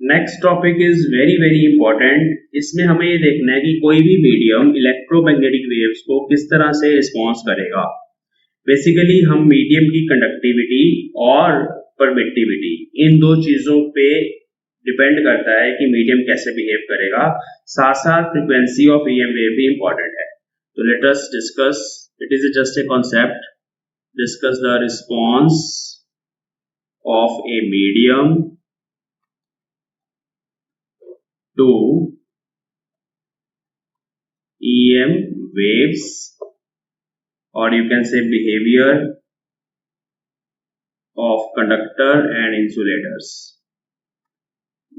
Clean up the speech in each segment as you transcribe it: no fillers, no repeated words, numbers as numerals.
Next topic is very very important. इसमें हमें ये देखना है कि कोई भी मीडियम इलेक्ट्रोमैग्नेटिक वेव्स को किस तरह से रिस्पॉन्स करेगा। बेसिकली हम मीडियम की कंडक्टिविटी और परमिटिविटी इन दो चीजों पे डिपेंड करता है कि मीडियम कैसे बिहेव करेगा। साथ साथ फ्रीक्वेंसी ऑफ ईएम वेव भी इंपॉर्टेंट है। तो let us discuss, it is just a concept, discuss the response of a medium to EM waves, or you can say behavior of conductor and insulators.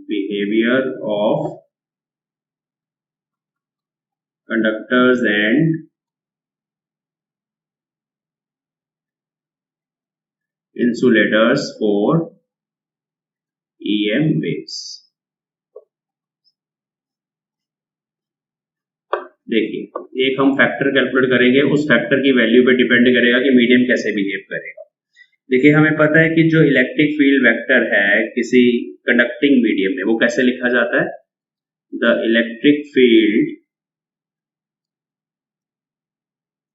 Behavior of conductors and insulators for EM waves. देखिए, एक हम factor calculate करेंगे, उस factor की value पे depend करेगा कि medium कैसे बिहेव करेगा। देखिए, हमें पता है कि जो इलेक्ट्रिक फील्ड वेक्टर है किसी कंडक्टिंग मीडियम में, वो कैसे लिखा जाता है? The electric field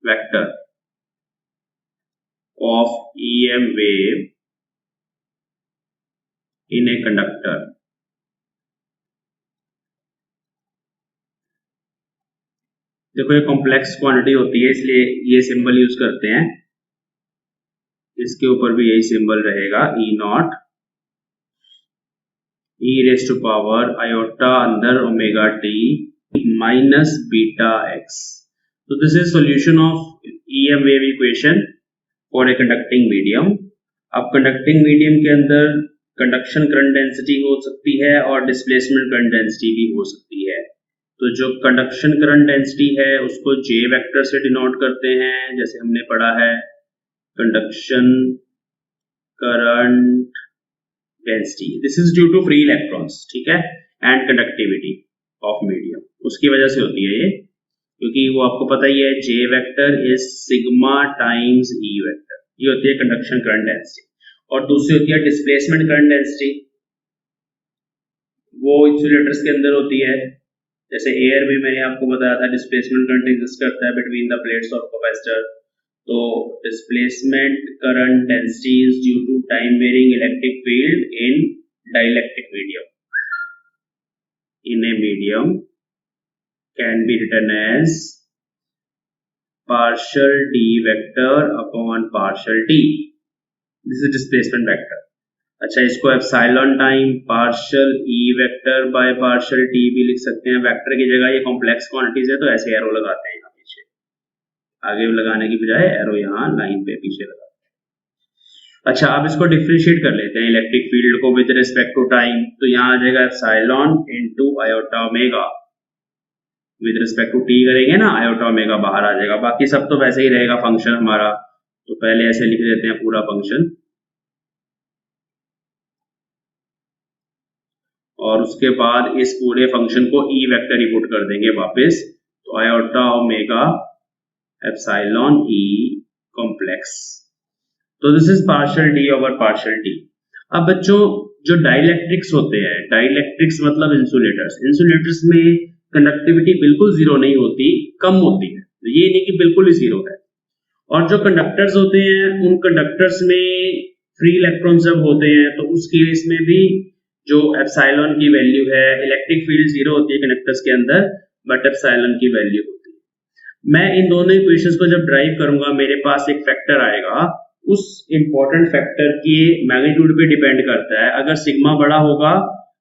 vector of EM wave in a conductor देखो, ये कॉम्प्लेक्स क्वांटिटी होती है, इसलिए ये सिंबल यूज करते हैं। इसके ऊपर भी यही सिंबल रहेगा, e naught e raise to power iota अंदर omega t minus beta x. तो this is solution of EM wave equation for a conducting medium. अब कंडक्टिंग मीडियम के अंदर कंडक्शन करंट डेंसिटी हो सकती है और डिस्प्लेसमेंट करंट डेंसिटी भी हो सकती है। तो जो कंडक्शन करंट डेंसिटी है उसको J वेक्टर से डिनोट करते हैं, जैसे हमने पढ़ा है conduction current density, this is due to free electrons, ठीक है, एंड कंडक्टिविटी ऑफ मीडियम, उसकी वजह से होती है ये, क्योंकि वो आपको पता ही है J vector is sigma times E vector. ये होती है कंडक्शन करंट डेंसिटी। और दूसरी होती है डिस्प्लेसमेंट करंट डेंसिटी, वो इंसुलेटर्स के अंदर होती है। जैसे एयर में मैंने आपको बताया था डिस्प्लेसमेंट करंट एग्जिस्ट करता है between the plates of capacitor. तो displacement current density is due to time varying electric field in dielectric medium. In a medium can be written as partial D vector upon partial T. This is displacement vector. अच्छा, इसको epsilon time partial E vector by partial T भी लिख सकते हैं। Vector की जगह ये complex quantities है तो ऐसे एरो लगाते हैं यहाँ पीछे, आगे लगाने की बजाय एरो यहाँ लाइन पे पीछे लगाते हैं। अच्छा, अब इसको डिफरेंशिएट कर लेते हैं इलेक्ट्रिक फील्ड को विद रिस्पेक्ट टू टाइम। तो यहाँ आ जाएगा epsilon into iota omega, with respect to T करेंगे ना, आयोटा ओमेगा बाहर आ जाएगा, बाकी सब तो वैसे ही रहेगा फंक्शन हमारा। तो पहले ऐसे लिख देते हैं पूरा फंक्शन, और उसके बाद इस पूरे फंक्शन को E वेक्टर ही पुट कर देंगे वापस। तो iota omega epsilon E complex. तो this is partial D over partial T। अब बच्चों, जो डाइलेक्ट्रिक्स होते हैं, डाइलेक्ट्रिक्स मतलब इंसुलेटर्स, इंसुलेटर्स में कंडक्टिविटी बिल्कुल जीरो नहीं होती, कम होती है। ये नहीं कि बिल्कुल ही जीरो है। और जो कंडक्टर्स होते हैं, उन कंडक्टर्स में फ्री इलेक्ट्रॉन जब होते हैं तो उस केस में भी जो एप्सिलॉन की वैल्यू है, इलेक्ट्रिक फील्ड जीरो होती है कंडक्टर्स के अंदर, बट एप्सिलॉन की वैल्यू होती है। मैं इन दोनों इक्वेशंस को जब ड्राइव करूंगा, मेरे पास एक फैक्टर आएगा, उस इंपॉर्टेंट फैक्टर के मैग्नीट्यूड पे डिपेंड करता है। अगर सिग्मा बड़ा होगा,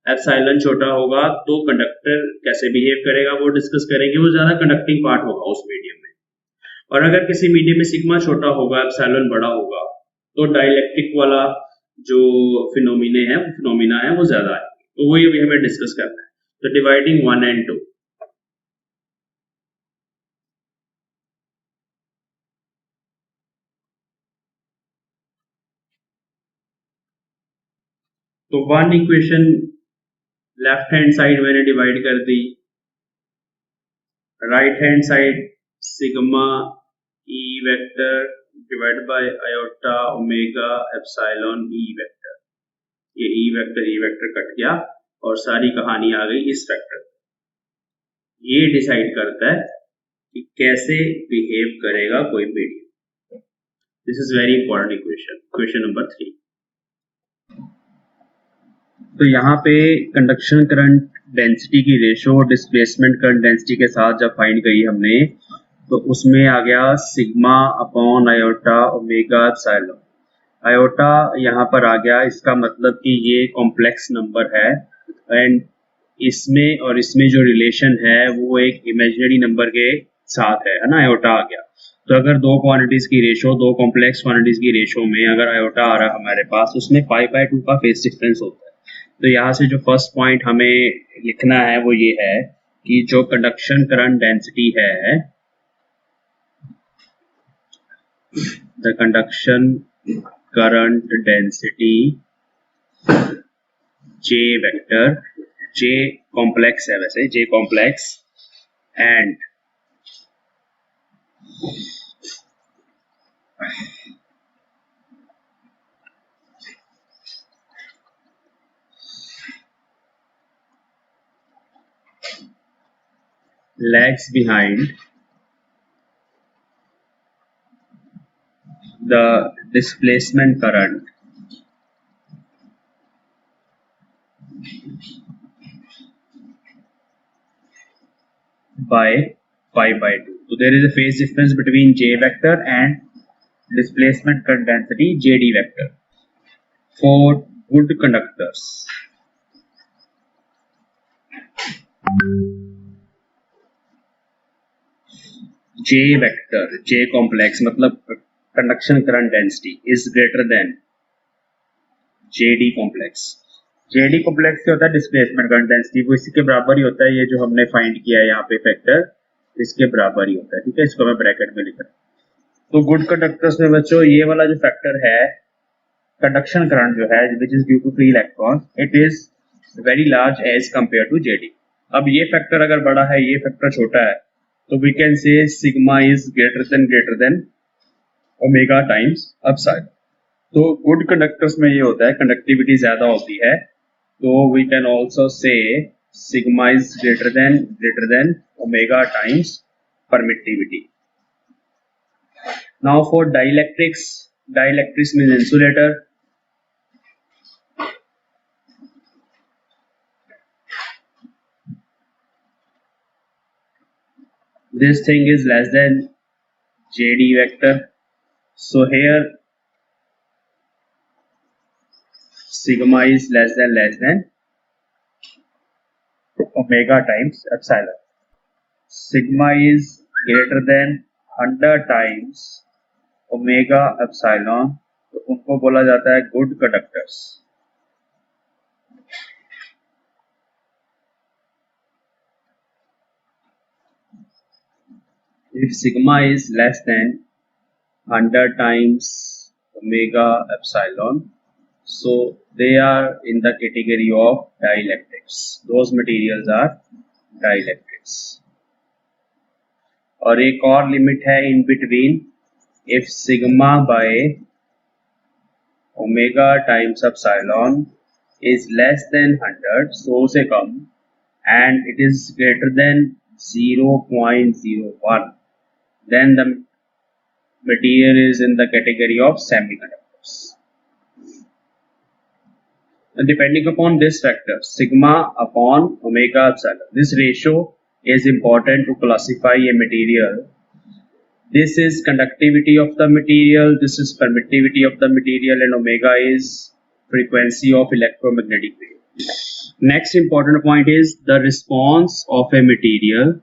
एप्सिलॉन छोटा होगा, तो कंडक्टर कैसे बिहेव करेगा वो डिस्कस करेंगे, वो ज्यादा कंडक्टिंग पार्ट होगा उस मीडियम में। और अगर किसी मीडियम में सिग्मा छोटा होगा, एप्सिलॉन बड़ा होगा, तो डाइलेक्ट्रिक वाला जो फिनोमिना है वो ज्यादा है। तो वही अभी हमें डिस्कस करना है। तो डिवाइडिंग 1 and 2, तो 1 इक्वेशन लेफ्ट हैंड साइड मैंने डिवाइड कर दी, right hand side sigma E vector divide by iota omega epsilon E vector. ये E वेक्टर कट गया, और सारी कहानी आ गई इस फैक्टर। ये डिसाइड करता है कि कैसे बिहेव करेगा कोई medium. This is very important equation, question number 3। तो यहाँ पे कंडक्शन करंट डेंसिटी की रेशो डिस्प्लेसमेंट करंट डेंसिटी के साथ जब फाइंड करी हमने, तो उसमें आ गया sigma upon iota omega epsilon. Iota यहाँ पर आ गया, इसका मतलब कि ये कॉम्प्लेक्स नंबर है एंड इसमें और इसमें जो रिलेशन है वो एक इमेजिनरी नंबर के साथ है ना, आयोटा आ गया। तो अगर दो क्वांटिटीज की रेशो, दो कॉम्प्लेक्स क्वांटिटीज की रेशो में अगर आयोटा आ रहा है हमारे पास, उसमें π/2 का फेज डिफरेंस होता है। तो यहाँ से जो फर्स्ट पॉइंट हमें लिखना है वो ये है कि जो कंडक्शन करंट डेंसिटी है, the conduction current density J vector, J complex है वैसे, J complex and lags behind the displacement current by π/2. So there is a phase difference between J vector and displacement current density JD vector for good conductors. J vector, J complex मतलब conduction current density is greater than JD complex. JD complex क्या होता है? Displacement current density, वो इसी के बराबर ही होता है। ये जो हमने फाइंड किया है यहाँ पे फैक्टर, इसके बराबर ही होता है। ठीक है, इसको मैं ब्रैकेट में लिख रहा हूँ। तो गुड कंडक्टर्स में बच्चों ये वाला जो फैक्टर है कंडक्शन करंट जो है which is due to free electron, it is very large as compare to JD. अब ये फैक्टर अगर बड़ा है, ये फैक्टर छोटा है, तो we can say sigma is greater than omega times epsilon. तो गुड कंडक्टर्स में ये होता है, कंडक्टिविटी ज्यादा होती है, तो we can also say sigma is greater than omega times permittivity. Now for dielectrics, dielectrics mean insulator, this thing is less than JD vector, so here sigma is less than omega times epsilon. Sigma is greater than 100 times omega epsilon, तो उनको बोला जाता है good conductors. If sigma is less than 100 times omega epsilon, so they are in the category of dielectrics. Those materials are dielectrics. और एक और limit है in between, if sigma by omega times epsilon is less than 100, so से कम, and it is greater than 0.01, then the material is in the category of semiconductors. And depending upon this factor, sigma upon omega epsilon, this ratio is important to classify a material. This is conductivity of the material, this is permittivity of the material, and omega is frequency of electromagnetic wave. Next important point is the response of a material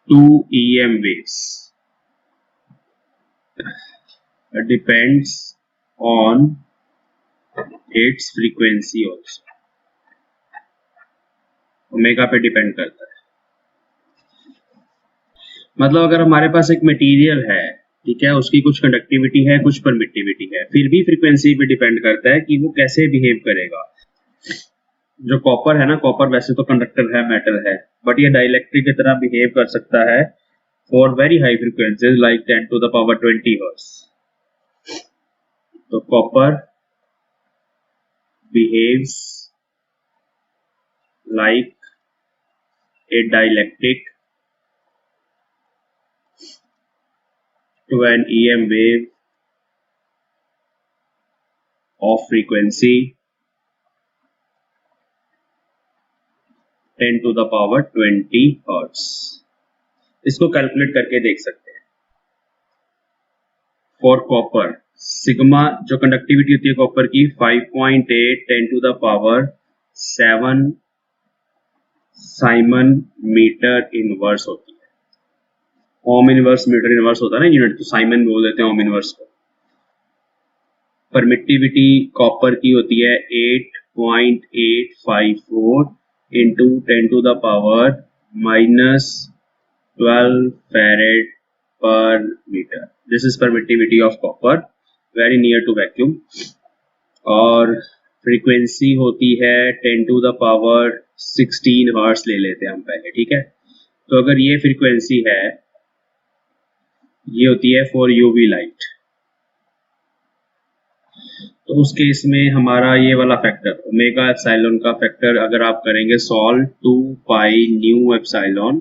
to EM waves depends on its frequency also. Omega पे depend करता है। मतलब अगर हमारे पास एक material है, ठीक है, उसकी कुछ कंडक्टिविटी है, कुछ परमिटिविटी है, फिर भी फ्रीक्वेंसी पे डिपेंड करता है कि वो कैसे बिहेव करेगा। जो कॉपर है ना, कॉपर वैसे तो कंडक्टर है, मेटल है, बट ये डाइलेक्ट्रिक की तरह बिहेव कर सकता है for very high frequencies like 10 to the power 20 hertz. So copper behaves like a dielectric to an EM wave of frequency 10 to the power 20 hertz. इसको कैलकुलेट करके देख सकते हैं. फॉर कॉपर सिग्मा जो कंडक्टिविटी होती है कॉपर की 5.8 10 to the power 7 siemens metre inverse होती है. ओम इनवर्स मीटर इनवर्स होता है ना यूनिट, तो साइमन बोल देते हैं ओम इनवर्स को. परमिटिविटी कॉपर की होती है 8.854 into 10 to the power -12 farad per metre. This is permittivity of copper very near to vacuum. और फ्रीक्वेंसी होती है 10 टू द पावर 16 हर्ट्ज ले लेते हैं हम पहले, ठीक है. तो अगर ये फ्रीक्वेंसी है, ये होती है फॉर यूवी लाइट, तो उस केस में हमारा ये वाला फैक्टर ओमेगा एप्सिलॉन का फैक्टर अगर आप करेंगे सॉल्व 2 पाई न्यू एप्सिलॉन,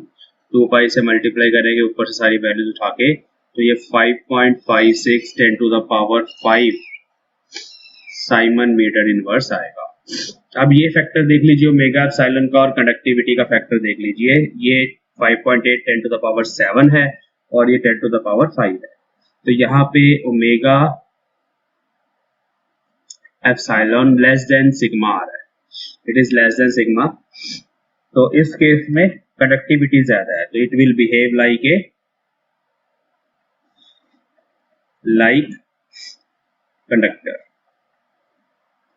2 पाई से मल्टीप्लाई करेंगे ऊपर से सारी वैल्यूज उठा के, तो ये 5.56 10 to the power 5 siemens metre inverse आएगा. अब ये फैक्टर देख लीजिए ओमेगा एप्सिलॉन का और कंडक्टिविटी का फैक्टर देख लीजिए. ये 5.8 10 टू द पावर 7 है और ये 10 टू द पावर 5 है. तो यहाँ पे omega epsilon less than sigma आ रहा है, it is less than sigma. तो इस केस में कंडक्टिविटी ज्यादा है, तो it will behave like conductor.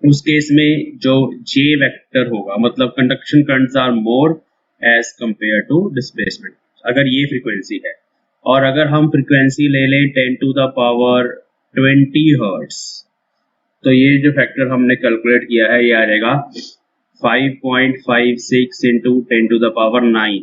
उस केस में जो जे वेक्टर होगा, मतलब conduction currents are more as compare to displacement, अगर ये फ्रीक्वेंसी है. और अगर हम फ्रीक्वेंसी ले लें 10 टू द पावर 20 हर्ट्ज, तो ये जो फैक्टर हमने कैलकुलेट किया है ये आ जाएगा 5.56 इंटू 10 टू द पावर 9.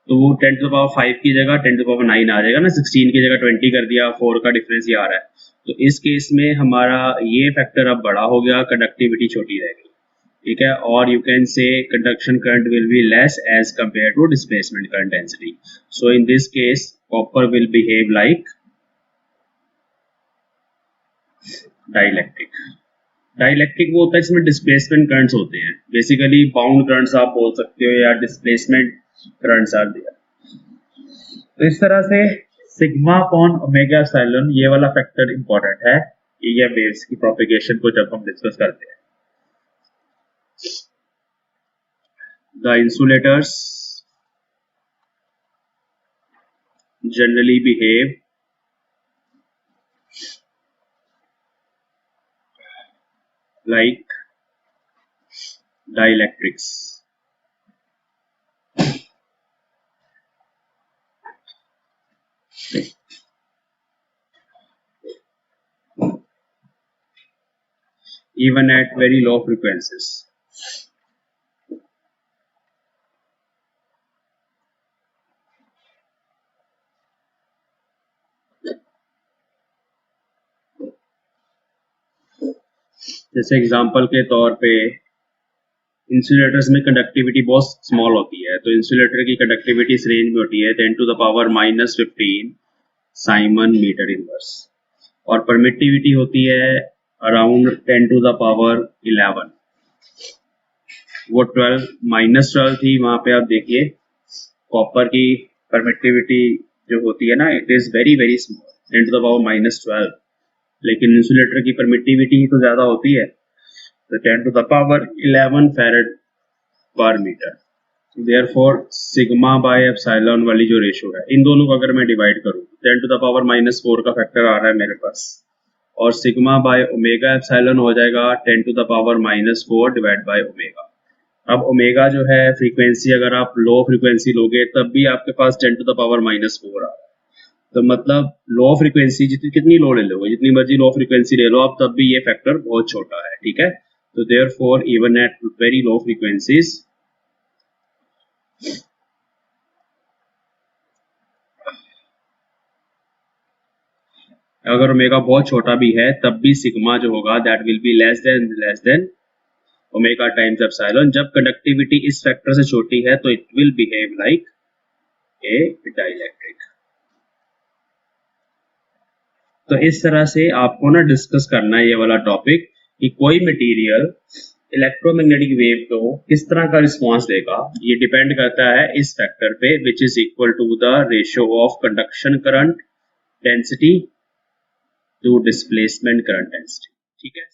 तो वो 10 टू द पावर 5 की जगह 10 टू द पावर 9 आ जाएगा ना, 16 की जगह 20 कर दिया, 4 का डिफरेंस ये आ रहा है. तो इस केस में हमारा ये फैक्टर अब बड़ा हो गया, कंडक्टिविटी छोटी रह गई, ठीक है. और you can say conduction current will be less as compare to displacement current density. So in this case copper will behave like dielectric वो होता है जिसमें डिस्प्लेसमेंट करंट्स होते हैं, बेसिकली बाउंड करंट्स आप बोल सकते हो या डिस्प्लेसमेंट करंट्स आर देयर. तो इस तरह से सिग्मा अपॉन ओमेगा एप्सिलॉन ये वाला फैक्टर इंपॉर्टेंट है ये वेव्स की प्रोपेगेशन को जब हम डिस्कस करते हैं. The insulators generally behave like dielectrics. Even at very low frequencies. जैसे एग्जांपल के तौर पे इंसुलेटर्स में कंडक्टिविटी बहुत स्मॉल होती है, तो इंसुलेटर की कंडक्टिविटी इस रेंज में होती है 10 to the power -15 siemens metre inverse, और परमिटिविटी होती है अराउंड 10 टू द पावर 11. वो 12 थी वहां पे. आप देखिए कॉपर की परमिटिविटी जो होती है ना, it is very very small, 10 to the power -12. लेकिन इंसुलेटर की परमिटिविटी तो ज्यादा होती है, तो 10 to the power 11 farad per metre. Therefore sigma by epsilon वाली जो रेशो है, इन दोनों को अगर मैं डिवाइड करूं, 10 टू द पावर -4 का फैक्टर आ रहा है मेरे पास, और सिग्मा बाय ओमेगा एप्सिलॉन हो जाएगा 10 to the power -4 divide by omega. अब ओमेगा जो है फ्रीक्वेंसी अगर आप लो फ्रीक्वेंसी लोगे तब भी आपके पास 10 टू द पावर -4 आ रहा है. तो मतलब लो फ्रीक्वेंसी कितनी लो ले लो, जितनी मर्जी लो फ्रीक्वेंसी ले लो आप, तब भी ये फैक्टर बहुत छोटा है, ठीक है. तो therefore even at very low frequencies अगर ओमेगा बहुत छोटा भी है तब भी सिग्मा जो होगा that will be less than omega times epsilon. जब कंडक्टिविटी इस फैक्टर से छोटी है तो it will behave like a dielectric. तो इस तरह से आपको ना डिस्कस करना है ये वाला टॉपिक कि कोई मटेरियल इलेक्ट्रोमैग्नेटिक वेव को किस तरह का रिस्पांस देगा। ये डिपेंड करता है इस फैक्टर पे which is equal to the ratio of conduction current density to displacement current density. ठीक है।